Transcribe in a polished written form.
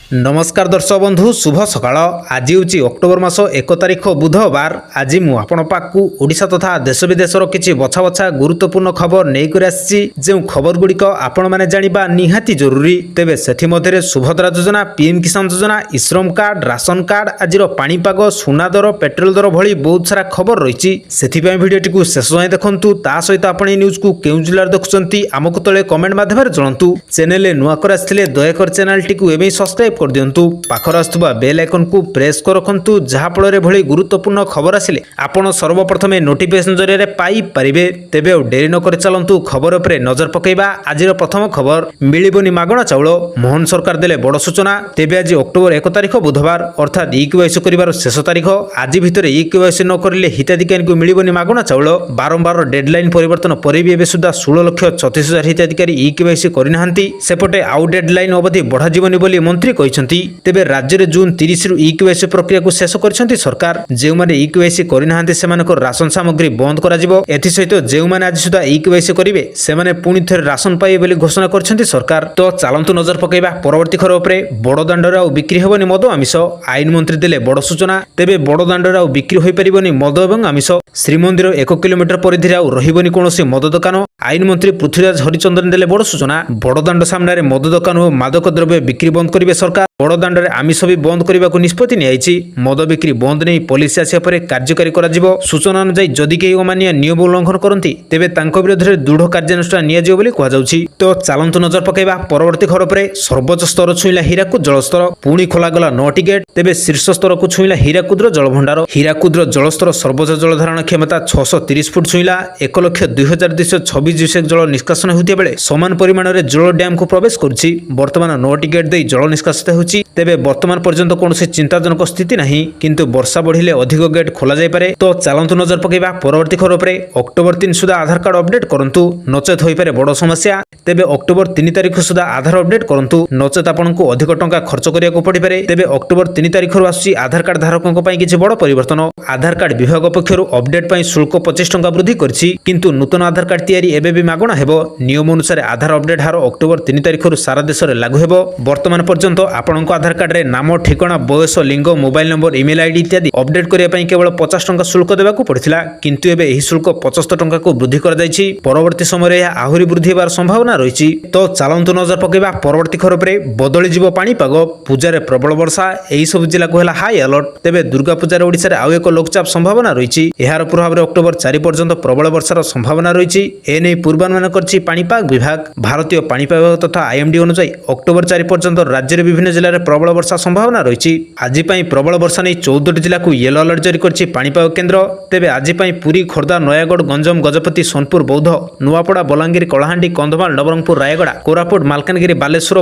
नमस्कार दर्शक बंधु शुभ सकाळ आज हूँ अक्टोबर मास 1 तारिख बुधवार। आज मु आपण पाखु ओडिशा तथा देश विदेशर किछि बछा बछा गुरुत्वपूर्ण खबर नहीं आसी जो खबर गुड़िक आपण मैंने जानिबा निहाती जरूरी। तेबे सेथि मध्यरे सुभद्रा योजना, पीएम किसान योजना, श्रम कार्ड, राशन कार्ड, आजिर पाणीपाग, सुना दर, पेट्रोल दर भली बहुत सारा खबर रही। सेथिपाई भिडियोटी को शेष जाए देखंतु। ता सहित आपण न्यूज को केउ जिल्लार देखुचंती आमको तळे कमेंट माध्यमरे जणांतु। चैनल नुआ कर आस्थिले दयाकर चैनलटी को एबे सब्सक्राइब कर दियंतु। पाखर आस्तुबा बेल आइकन को प्रेस कर रखंतु जहा फଳରେ भଳି गुरुत्वपूर्ण खबर आसिले आपण सर्वप्रथम नोटिफिकेशन जरिए पाई परिबे। तेबे डेरी न करे चलंतु खबर उपरे नजर पकेइबा। आजिर प्रथम खबर मिलिबोनी मागणा चाउल, मोहन सरकार देले बड़ सूचना। तेबे आज अक्टोबर 1 तारिख बुधवार अर्थात ई-केवाईसी करिवार शेष तारिख। आज भितरे ई-केवाईसी न करिले हिताधिकारी को मिलिबोनी मागणा चाउल। बारंबार डेडलाइन परिवर्तन पर भी एबे सुधा 16,36,000 हिताधिकारी ई-केवाईसी करिनाहांती। सेपटे आउ डेडलाइन अवधि बढ़ा जीवनी बोली मंत्री कहिसंती। तेबे राज्य रे जून 30 रु ई-केवाईसी प्रक्रिया को शेष करछंती सरकार। जेउ माने ई-केवाईसी करिनाहांती सेमानक राशन सामग्री बंद करा जिवो। एथि सहित जेउ माने आज सुधा ई-केवाईसी करिवे सेमाने पुणी थेर राशन पाइबे बोली घोषणा करछंती सरकार। तो चालंतु नजर पकेइबा परवर्ती खबर उपरे। बड़दाण्डरे आउ बिक्री हेबोनी मद आमिष, आईन मंत्री देले बड़ सूचना। तेबे बड़दाण्डरे आउ बिक्री होई परिबोनी मद एवं आमिष। श्रीमंदिर 1 किलोमीटर परिधि आउ रहिबोनी कोनोसी मद दुकान। आईन मंत्री पृथ्वीराज हरिचंद्रन देले बड़ सूचना। बड़दाण्ड सामने मद दुकान और मादक द्रव्य बिक्री बंद करिवे सरकार। बड़दाण्डरे आमिष भी बंद करने को निष्पत्ति नियाइछि। मद बिक्री बंद नहीं पुलिस आसिया परे कार्यकारी करा जिवो। सूचना अनुसार जदि केही अमानिया नियम उल्लंघन करती तेबे तांको विरोध में दृढ़ कार्यानुष्ठान नियाजिवो बोली कुहाଯାଉଛି। तो चालंतु नजर पकेइबा परवर्ती खबर पर। सर्वोच्च स्तर छुईला हीराकुद जलस्तर, पुणी खोलागला 9टी गेट। तेबे शीर्ष स्तर को छुईला हीराकुद्र जलभंडार। हीराकुद्र जलस्तर सर्वोच्च जलधारण क्षमता 630 फुट छुईला। 1,02,226 क्यूसेक जल निष्कासन होतिया बेले समान परिमाण रे जल डैम को प्रवेश करुछि। वर्तमान 9टी गेट दे जल निष्कासित होछि। तेबे वर्तमान पर्यंत कौनसी चिंताजनक स्थिति नहीं, किंतु वर्षा बढ़िले अधिक गेट खोला जाय पारे। तो चालंतु नजर पकेइबा परवर्ती खबर पर। अक्टोबर 3 सुधा आधार कार्ड अपडेट करंतु, नचेत होई पारे बड़ समस्या। तेबे अक्टोबर 3 तारिख सुधा आधार अपडेट करंतु, नचेत आपनकु अधिक टंका खर्च करिया को पड़ी पारे। तेबे अक्टोबर 3 तारिख रु आसुची आधार कार्ड धारकଙ୍କ ପାଇଁ କିଛି बड़ परिवर्तन। आधार कार्ड विभाग पक्षरु अपडेट ପାଇଁ शुल्क 25 टंका वृद्धि करछि, किंतु नूतन आधार कार्ड तयारी एबे भी मागणा हेबो। नियम अनुसार आधार अपडेट हार अक्टोबर 3 तारिख रु सारा देश रे लागू हेबो। वर्तमान पर्यंत आपनक आधार कार्ड रे नाम, ठिकाना, बयस, लिंग, मोबाइल नंबर, ईमेल आईडी इत्यादि अपडेट करिया ପାଇଁ केवल 50 टंका शुल्क देबाकू पड़िथिला, किंतु एबे एही शुल्क 75 टंका को वृद्धि कर जायछि। परवर्ती समय रे आहुरी वृद्धि हेबार संभावना रहिछि। तो चालंतु नजर पकेइबा परवर्ती खबर पर। बदली जीवो पाणीपाग, पूजा रे प्रबल वर्षा, एही सब जिला को हैला हाई अलर्ट। तेबे दुर्गा पूजा रे ओडिसा रे आउ एक लोकचाप संभावना रहिछि। एहार प्रभाव रे अक्टोबर 4 पर्यंत प्रबल वर्षार संभावना रहिछि। एने पूर्वानुमान करछि पाणीपाग विभाग। भारतीय पाणीपाग तथा आईएमडी अनुसार अक्टोबर 4 पर्यंत राज्य रे विभिन्न जिल्ला रे प्रबल वर्षा संभावना रही। आज प्रबल वर्षा नहीं 14टी जिला को येलो अलर्ट जारी करछि पाणीपाग केन्द्र। तेबे आज पुरी, खोर्धा, नयागढ़, गंजम, गजपति, सोनपुर, बौद्ध, नुआपड़ा, बलांगीर, कलाहांडी, कंधमाल, नवरंगपुर, रायगड़ा, कोरापुट, मालकानगिरी, बालेश्वर,